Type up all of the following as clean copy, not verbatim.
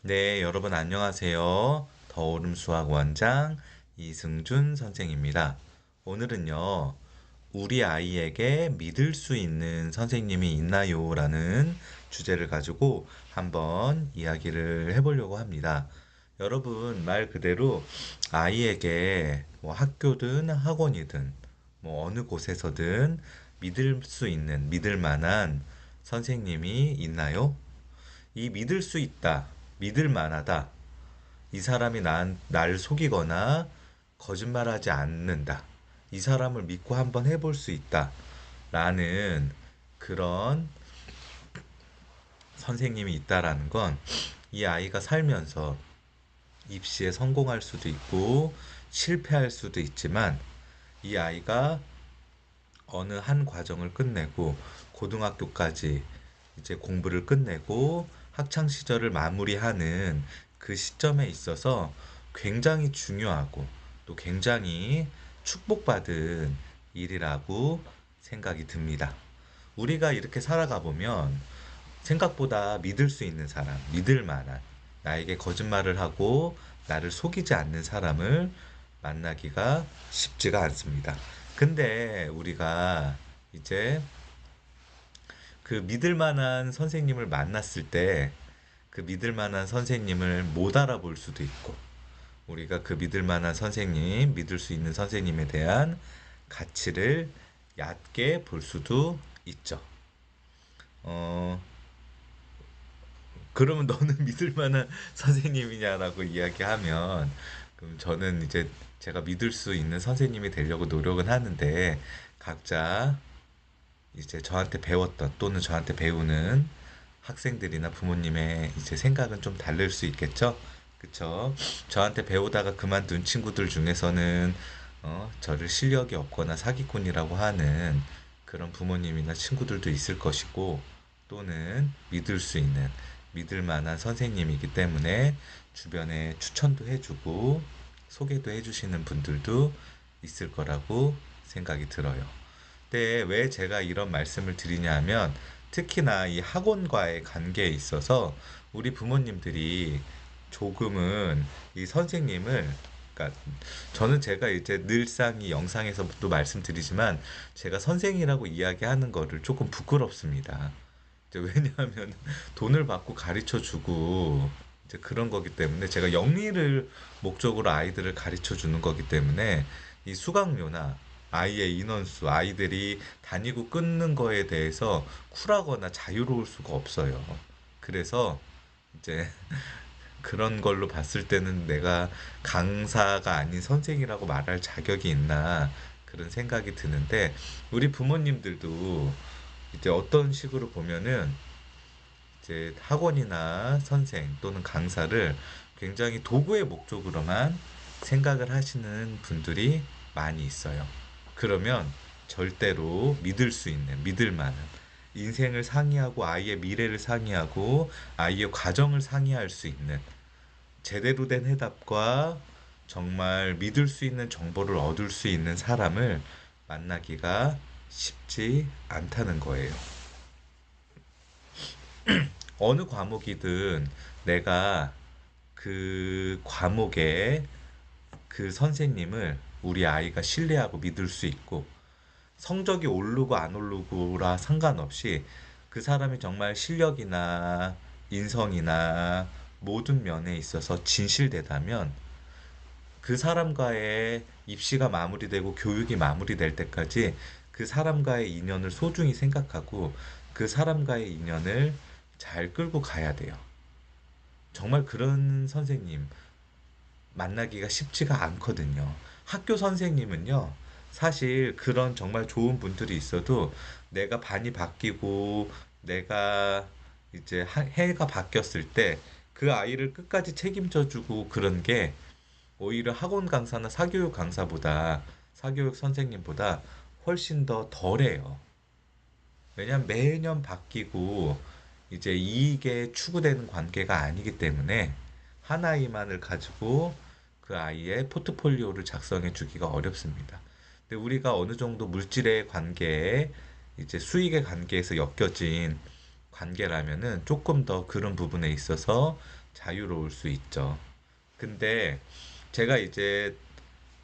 네, 여러분 안녕하세요. 더오름 수학 원장 이승준 선생입니다. 오늘은요, 우리 아이에게 믿을 수 있는 선생님이 있나요? 라는 주제를 가지고 한번 이야기를 해보려고 합니다. 여러분, 말 그대로 아이에게 뭐 학교든 학원이든 뭐 어느 곳에서든 믿을 수 있는, 믿을 만한 선생님이 있나요? 이 믿을 수 있다, 믿을 만하다, 이 사람이 날 속이거나 거짓말하지 않는다, 이 사람을 믿고 한번 해볼 수 있다, 라는 그런 선생님이 있다라는 건 이 아이가 살면서 입시에 성공할 수도 있고 실패할 수도 있지만 이 아이가 어느 한 과정을 끝내고 고등학교까지 이제 공부를 끝내고 학창 시절을 마무리하는 그 시점에 있어서 굉장히 중요하고 또 굉장히 축복받은 일이라고 생각이 듭니다. 우리가 이렇게 살아가 보면 생각보다 믿을 수 있는 사람, 믿을 만한, 나에게 거짓말을 하고 나를 속이지 않는 사람을 만나기가 쉽지가 않습니다. 근데 우리가 이제 그 믿을 만한 선생님을 만났을 때 그 믿을 만한 선생님을 못 알아볼 수도 있고 우리가 그 믿을 만한 선생님, 믿을 수 있는 선생님에 대한 가치를 얕게 볼 수도 있죠. 어, 그러면 너는 믿을 만한 선생님이냐라고 이야기하면 그럼 저는 이제 제가 믿을 수 있는 선생님이 되려고 노력은 하는데 각자 이제 저한테 배웠던 또는 저한테 배우는 학생들이나 부모님의 이제 생각은 좀 다를 수 있겠죠? 그쵸? 저한테 배우다가 그만둔 친구들 중에서는 저를 실력이 없거나 사기꾼이라고 하는 그런 부모님이나 친구들도 있을 것이고 또는 믿을 수 있는 믿을 만한 선생님이기 때문에 주변에 추천도 해주고 소개도 해주시는 분들도 있을 거라고 생각이 들어요. 근데 왜 제가 이런 말씀을 드리냐면 특히나 이 학원과의 관계에 있어서 우리 부모님들이 조금은 이 선생님을 그러니까 저는 제가 이제 늘상 이 영상에서도 말씀드리지만 제가 선생이라고 이야기하는 거를 조금 부끄럽습니다. 이제 왜냐하면 돈을 받고 가르쳐 주고 이제 그런 거기 때문에 제가 영리를 목적으로 아이들을 가르쳐 주는 거기 때문에 이 수강료나 아이의 인원수, 아이들이 다니고 끊는 거에 대해서 쿨하거나 자유로울 수가 없어요. 그래서 이제 그런 걸로 봤을 때는 내가 강사가 아닌 선생이라고 말할 자격이 있나 그런 생각이 드는데 우리 부모님들도 이제 어떤 식으로 보면은 이제 학원이나 선생 또는 강사를 굉장히 도구의 목적으로만 생각을 하시는 분들이 많이 있어요. 그러면 절대로 믿을 수 있는, 믿을 만한 인생을 상의하고 아이의 미래를 상의하고 아이의 과정을 상의할 수 있는 제대로 된 해답과 정말 믿을 수 있는 정보를 얻을 수 있는 사람을 만나기가 쉽지 않다는 거예요. 어느 과목이든 내가 그 과목에 그 선생님을 우리 아이가 신뢰하고 믿을 수 있고 성적이 오르고 안 오르고라 상관없이 그 사람이 정말 실력이나 인성이나 모든 면에 있어서 진실되다면 그 사람과의 입시가 마무리되고 교육이 마무리될 때까지 그 사람과의 인연을 소중히 생각하고 그 사람과의 인연을 잘 끌고 가야 돼요. 정말 그런 선생님 만나기가 쉽지가 않거든요. 학교 선생님은요, 사실 그런 정말 좋은 분들이 있어도 내가 반이 바뀌고 내가 이제 해가 바뀌었을 때 그 아이를 끝까지 책임져 주고 그런 게 오히려 학원 강사나 사교육 강사보다 사교육 선생님보다 훨씬 더 덜해요. 왜냐면 매년 바뀌고 이제 이익에 추구되는 관계가 아니기 때문에 한 아이만을 가지고 그 아이의 포트폴리오를 작성해 주기가 어렵습니다. 근데 우리가 어느 정도 물질의 관계에 이제 수익의 관계에서 엮여진 관계라면은 조금 더 그런 부분에 있어서 자유로울 수 있죠. 근데 제가 이제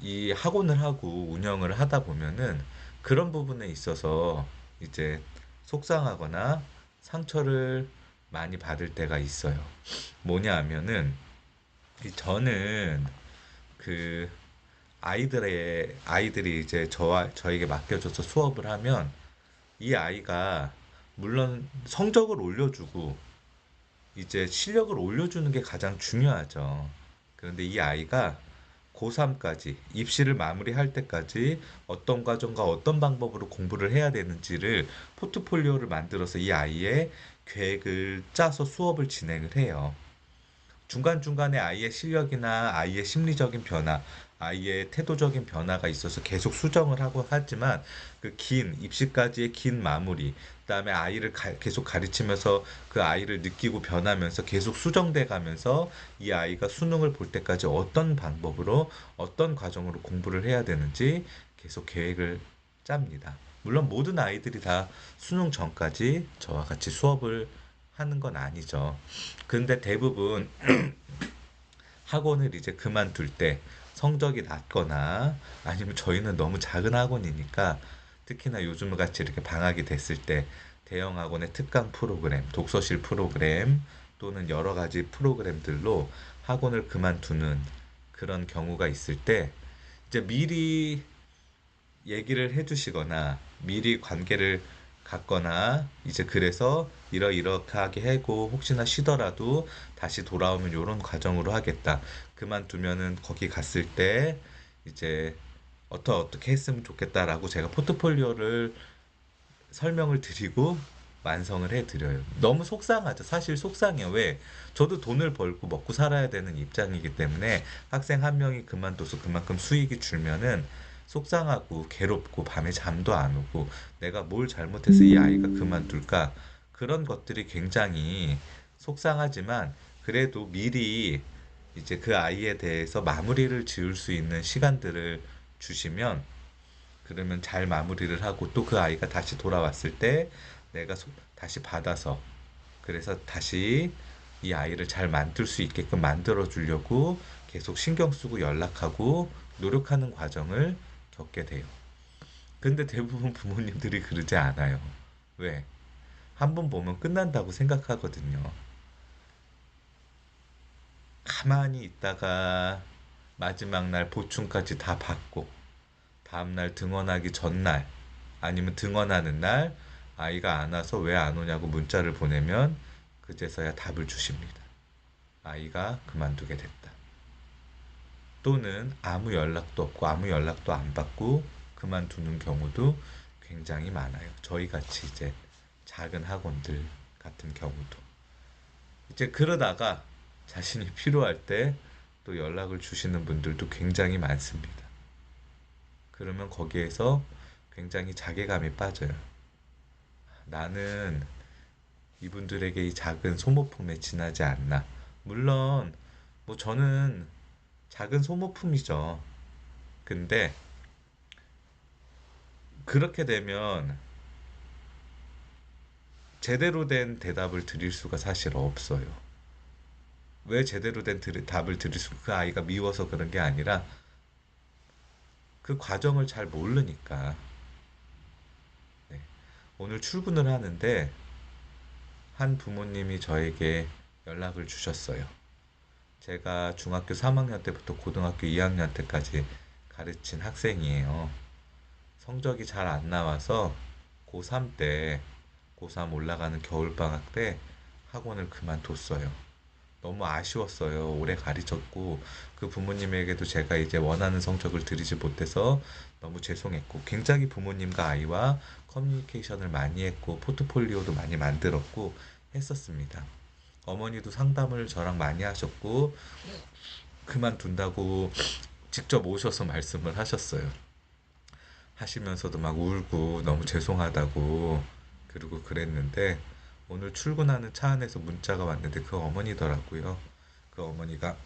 이 학원을 하고 운영을 하다 보면은 그런 부분에 있어서 이제 속상하거나 상처를 많이 받을 때가 있어요. 뭐냐 하면은 저는 그 아이들이 이제 저에게 맡겨줘서 수업을 하면 이 아이가 물론 성적을 올려주고 이제 실력을 올려주는 게 가장 중요하죠. 그런데 이 아이가 고3까지 입시를 마무리할 때까지 어떤 과정과 어떤 방법으로 공부를 해야 되는지를 포트폴리오를 만들어서 이 아이의 계획을 짜서 수업을 진행을 해요. 중간중간에 아이의 실력이나 아이의 심리적인 변화, 아이의 태도적인 변화가 있어서 계속 수정을 하고 하지만 그 긴 입시까지의 긴 마무리, 그다음에 아이를 계속 가르치면서 그 아이를 느끼고 변하면서 계속 수정돼 가면서 이 아이가 수능을 볼 때까지 어떤 방법으로 어떤 과정으로 공부를 해야 되는지 계속 계획을 짭니다. 물론 모든 아이들이 다 수능 전까지 저와 같이 수업을 하는 건 아니죠. 근데 대부분 학원을 이제 그만둘 때 성적이 낮거나 아니면 저희는 너무 작은 학원이니까 특히나 요즘 같이 이렇게 방학이 됐을 때 대형 학원의 특강 프로그램, 독서실 프로그램 또는 여러 가지 프로그램들로 학원을 그만두는 그런 경우가 있을 때 이제 미리 얘기를 해주시거나 미리 관계를 갖거나 이제 그래서 이러이러하게 하고 혹시나 쉬더라도 다시 돌아오면 요런 과정으로 하겠다. 그만두면은 거기 갔을 때 이제 어떻게 했으면 좋겠다라고 제가 포트폴리오를 설명을 드리고 완성을 해드려요. 너무 속상하죠. 사실 속상해요. 왜? 저도 돈을 벌고 먹고 살아야 되는 입장이기 때문에 학생 한 명이 그만둬서 그만큼 수익이 줄면은 속상하고 괴롭고 밤에 잠도 안 오고 내가 뭘 잘못해서 이 아이가 그만둘까? 그런 것들이 굉장히 속상하지만 그래도 미리 이제 그 아이에 대해서 마무리를 지을 수 있는 시간들을 주시면 그러면 잘 마무리를 하고 또 그 아이가 다시 돌아왔을 때 내가 다시 받아서 그래서 다시 이 아이를 잘 만들 수 있게끔 만들어 주려고 계속 신경 쓰고 연락하고 노력하는 과정을 겪게 돼요. 근데 대부분 부모님들이 그러지 않아요. 왜? 한 번 보면 끝난다고 생각하거든요. 가만히 있다가 마지막 날 보충까지 다 받고 다음날 등원하기 전날 아니면 등원하는 날 아이가 안 와서 왜 안 오냐고 문자를 보내면 그제서야 답을 주십니다. 아이가 그만두게 됐다. 또는 아무 연락도 없고 아무 연락도 안 받고 그만두는 경우도 굉장히 많아요. 저희 같이 이제 작은 학원들 같은 경우도. 이제 그러다가 자신이 필요할 때 또 연락을 주시는 분들도 굉장히 많습니다. 그러면 거기에서 굉장히 자괴감이 빠져요. 나는 이분들에게 이 작은 소모품에 지나지 않나. 물론, 뭐 저는 작은 소모품이죠. 근데 그렇게 되면 제대로 된 대답을 드릴 수가 사실 없어요. 왜 제대로 된 답을 드릴 수, 그 아이가 미워서 그런 게 아니라 그 과정을 잘 모르니까. 네. 오늘 출근을 하는데 한 부모님이 저에게 연락을 주셨어요. 제가 중학교 3학년 때부터 고등학교 2학년 때까지 가르친 학생이에요. 성적이 잘 안 나와서 고3 때, 고3 올라가는 겨울방학 때 학원을 그만뒀어요. 너무 아쉬웠어요. 오래 가르쳤고, 그 부모님에게도 제가 이제 원하는 성적을 드리지 못해서 너무 죄송했고, 굉장히 부모님과 아이와 커뮤니케이션을 많이 했고, 포트폴리오도 많이 만들었고, 했었습니다. 어머니도 상담을 저랑 많이 하셨고, 그만둔다고 직접 오셔서 말씀을 하셨어요. 하시면서도 막 울고 너무 죄송하다고 그러고 그랬는데 오늘 출근하는 차 안에서 문자가 왔는데 그 어머니더라고요. 그 어머니가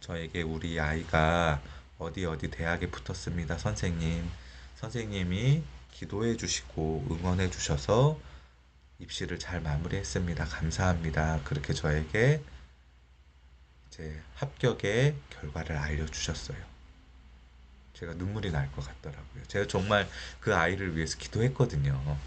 저에게 우리 아이가 어디 어디 대학에 붙었습니다. 선생님. 선생님이 기도해 주시고 응원해 주셔서 입시를 잘 마무리했습니다. 감사합니다. 그렇게 저에게 이제 합격의 결과를 알려주셨어요. 제가 눈물이 날 것 같더라고요. 제가 정말 그 아이를 위해서 기도했거든요.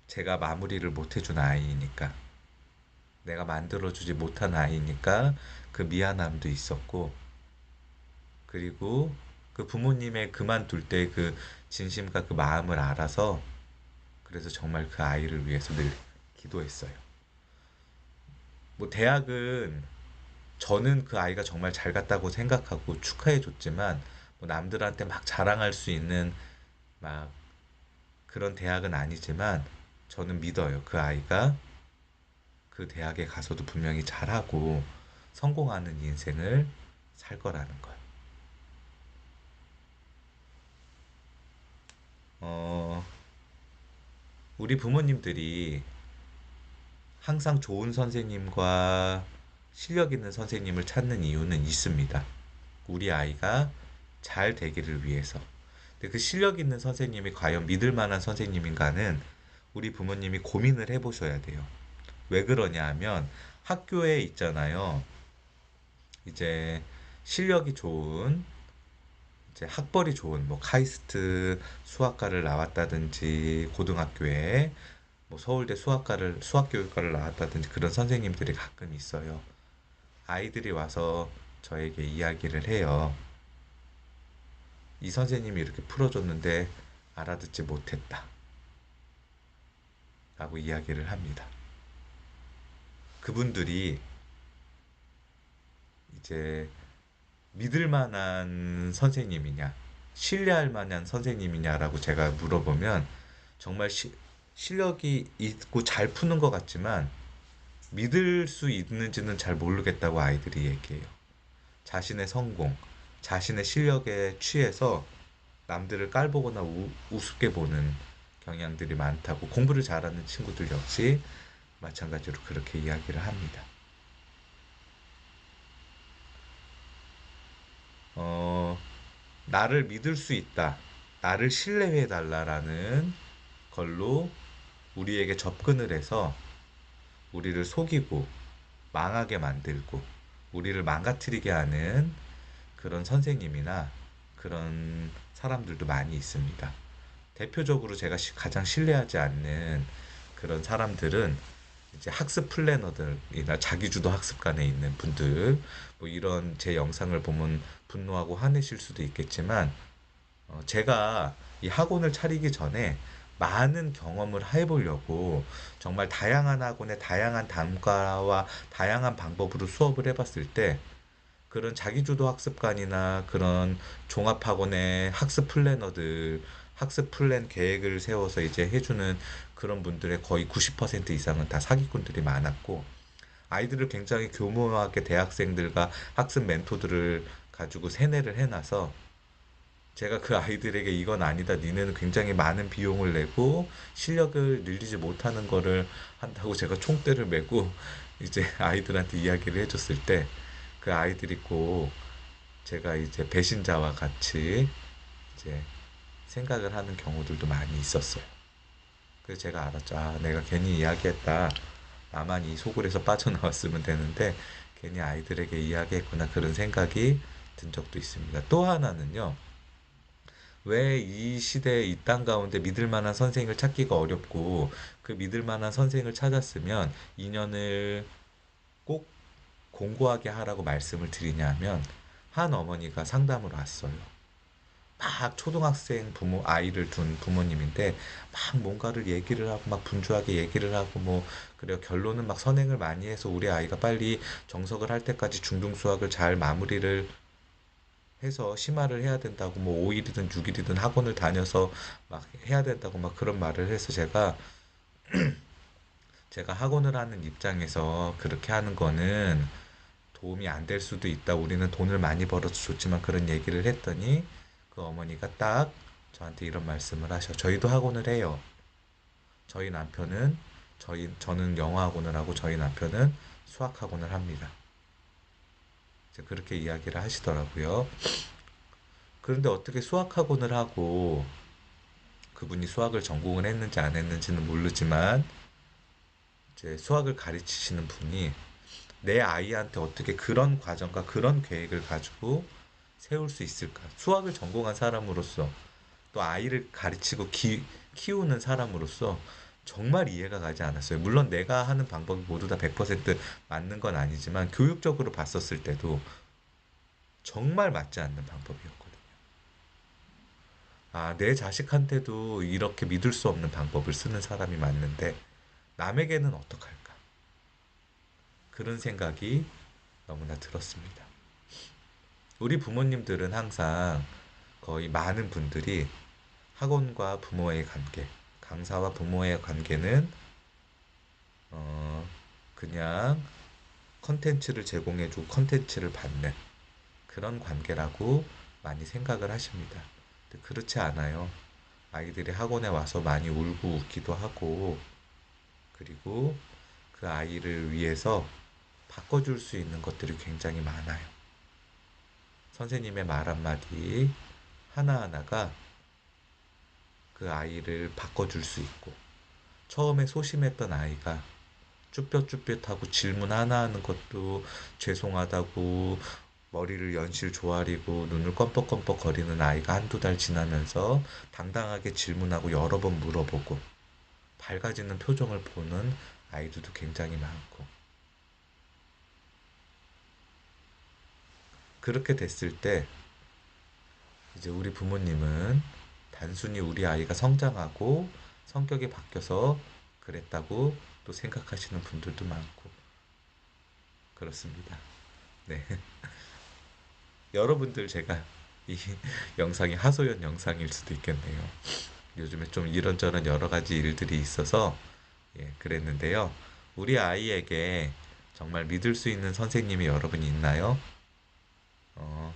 제가 마무리를 못 해준 아이니까. 내가 만들어주지 못한 아이니까 그 미안함도 있었고, 그리고 그 부모님의 그만둘 때 그 진심과 그 마음을 알아서 그래서 정말 그 아이를 위해서 늘 기도했어요. 뭐 대학은 저는 그 아이가 정말 잘 갔다고 생각하고 축하해 줬지만 뭐 남들한테 막 자랑할 수 있는 막 그런 대학은 아니지만 저는 믿어요. 그 아이가 그 대학에 가서도 분명히 잘하고 성공하는 인생을 살 거라는 걸. 어, 우리 부모님들이 항상 좋은 선생님과 실력 있는 선생님을 찾는 이유는 있습니다. 우리 아이가 잘 되기를 위해서. 근데 그 실력 있는 선생님이 과연 믿을 만한 선생님인가는 우리 부모님이 고민을 해보셔야 돼요. 왜 그러냐 하면 학교에 있잖아요. 이제 실력이 좋은 이제 학벌이 좋은 뭐 카이스트 수학과를 나왔다든지 고등학교에 뭐 서울대 수학교육과를 나왔다든지 그런 선생님들이 가끔 있어요. 아이들이 와서 저에게 이야기를 해요. 이 선생님이 이렇게 풀어줬는데 알아듣지 못했다. 라고 이야기를 합니다. 그분들이 이제 믿을 만한 선생님이냐, 신뢰할 만한 선생님이냐라고 제가 물어보면 정말 실력이 있고 잘 푸는 것 같지만 믿을 수 있는지는 잘 모르겠다고 아이들이 얘기해요. 자신의 성공, 자신의 실력에 취해서 남들을 깔보거나 우습게 보는 경향들이 많다고 공부를 잘하는 친구들 역시 마찬가지로 그렇게 이야기를 합니다. 어, 나를 믿을 수 있다. 나를 신뢰해 달라라는 걸로 우리에게 접근을 해서 우리를 속이고 망하게 만들고 우리를 망가뜨리게 하는 그런 선생님이나 그런 사람들도 많이 있습니다. 대표적으로 제가 가장 신뢰하지 않는 그런 사람들은 이제 학습 플래너들이나 자기주도 학습관에 있는 분들, 뭐 이런 제 영상을 보면 분노하고 화내실 수도 있겠지만, 제가 이 학원을 차리기 전에 많은 경험을 해보려고 정말 다양한 학원의 다양한 단과와 다양한 방법으로 수업을 해봤을 때 그런 자기주도 학습관이나 그런 종합학원의 학습 플래너들, 학습 플랜 계획을 세워서 이제 해주는 그런 분들의 거의 90% 이상은 다 사기꾼들이 많았고, 아이들을 굉장히 교묘하게 대학생들과 학습 멘토들을 가지고 세뇌를 해놔서 제가 그 아이들에게 이건 아니다. 니네는 굉장히 많은 비용을 내고 실력을 늘리지 못하는 거를 한다고 제가 총대를 메고 이제 아이들한테 이야기를 해줬을 때 그 아이들이 꼭 제가 이제 배신자와 같이 이제 생각을 하는 경우들도 많이 있었어요. 그래서 제가 알았죠. 아, 내가 괜히 이야기했다. 나만 이 소굴에서 빠져나왔으면 되는데 괜히 아이들에게 이야기했구나 그런 생각이 든 적도 있습니다. 또 하나는요. 왜 이 시대에 이 땅 가운데 믿을 만한 선생을 찾기가 어렵고 그 믿을 만한 선생을 찾았으면 2년을 꼭 공고하게 하라고 말씀을 드리냐면 한 어머니가 상담을 왔어요. 막 초등학생 부모 아이를 둔 부모님인데 막 뭔가를 얘기를 하고 막 분주하게 얘기를 하고 뭐 그래요. 결론은 막 선행을 많이 해서 우리 아이가 빨리 정석을 할 때까지 중등 수학을 잘 마무리를 해서 심화를 해야 된다고 뭐 5일이든 6일이든 학원을 다녀서 막 해야 된다고 막 그런 말을 해서 제가 학원을 하는 입장에서 그렇게 하는 거는 도움이 안 될 수도 있다. 우리는 돈을 많이 벌어서 좋지만 그런 얘기를 했더니 그 어머니가 딱 저한테 이런 말씀을 하셔. 저희도 학원을 해요. 저희 남편은 저는 영어 학원을 하고 저희 남편은 수학 학원을 합니다. 이제 그렇게 이야기를 하시더라고요. 그런데 어떻게 수학 학원을 하고 그분이 수학을 전공을 했는지 안 했는지는 모르지만 이제 수학을 가르치시는 분이 내 아이한테 어떻게 그런 과정과 그런 계획을 가지고 세울 수 있을까? 수학을 전공한 사람으로서 또 아이를 가르치고 키우는 사람으로서 정말 이해가 가지 않았어요. 물론 내가 하는 방법이 모두 다 100% 맞는 건 아니지만 교육적으로 봤었을 때도 정말 맞지 않는 방법이었거든요. 아, 내 자식한테도 이렇게 믿을 수 없는 방법을 쓰는 사람이 맞는데 남에게는 어떡할까? 그런 생각이 너무나 들었습니다. 우리 부모님들은 항상 거의 많은 분들이 학원과 부모의 관계, 강사와 부모의 관계는 어, 그냥 컨텐츠를 제공해주고 컨텐츠를 받는 그런 관계라고 많이 생각을 하십니다. 근데 그렇지 않아요. 아이들이 학원에 와서 많이 울고 웃기도 하고, 그리고 그 아이를 위해서 바꿔줄 수 있는 것들이 굉장히 많아요. 선생님의 말 한마디 하나하나가 그 아이를 바꿔줄 수 있고, 처음에 소심했던 아이가 쭈뼛쭈뼛하고 질문 하나 하는 것도 죄송하다고 머리를 연실 조아리고 눈을 껌뻑껌뻑 거리는 아이가 한두 달 지나면서 당당하게 질문하고 여러 번 물어보고 밝아지는 표정을 보는 아이들도 굉장히 많고, 그렇게 됐을 때 이제 우리 부모님은 단순히 우리 아이가 성장하고 성격이 바뀌어서 그랬다고 또 생각하시는 분들도 많고 그렇습니다. 네. 여러분들 제가 이 영상이 하소연 영상일 수도 있겠네요. 요즘에 좀 이런저런 여러 가지 일들이 있어서 예, 그랬는데요. 우리 아이에게 정말 믿을 수 있는 선생님이 여러분 있나요? 어,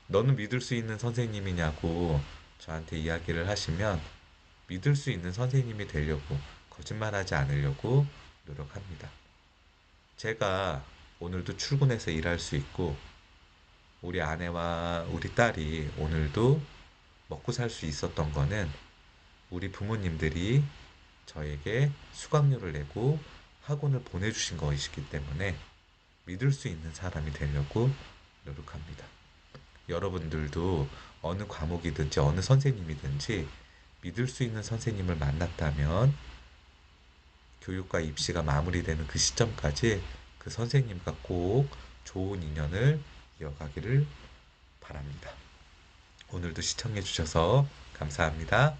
너는 믿을 수 있는 선생님이냐고 저한테 이야기를 하시면 믿을 수 있는 선생님이 되려고 거짓말하지 않으려고 노력합니다. 제가 오늘도 출근해서 일할 수 있고 우리 아내와 우리 딸이 오늘도 먹고 살 수 있었던 거는 우리 부모님들이 저에게 수강료를 내고 학원을 보내주신 것이기 때문에 믿을 수 있는 사람이 되려고 노력합니다. 여러분들도 어느 과목이든지 어느 선생님이든지 믿을 수 있는 선생님을 만났다면 교육과 입시가 마무리되는 그 시점까지 그 선생님과 꼭 좋은 인연을 이어가기를 바랍니다. 오늘도 시청해 주셔서 감사합니다.